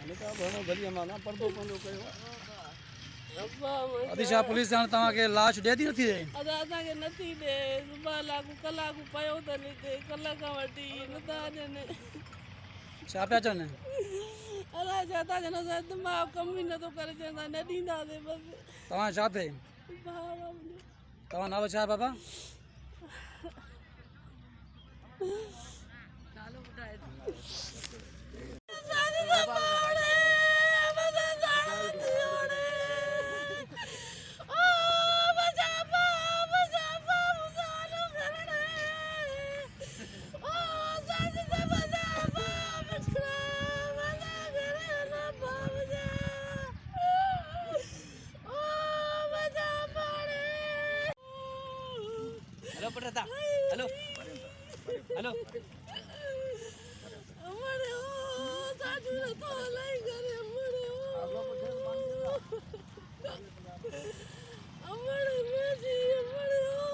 અને તો ઘણો ગલિયામાં ના પડતો પડો કયો दिशा पुलिस जान तव्हां खे लाश ॾे थी नथी ॾे अदा असांखे नथी ॾे कलाकु पियो त ॾिजे कलाक खां वठी नथा ॾियनि छा पिया चवनि अलाए छा था चवनि असांजो दिमाग़ कमु ई नथो करे चवंदा न ॾींदासीं बसि तव्हां छा थिए भाउ आहे मुंहिंजो। तव्हां नालो छा आहे बाबा हेलो पटरता हेलो हेलो अमड़े ओ साजू ने तो लाई करे अमड़े मेजी अमड़े ओ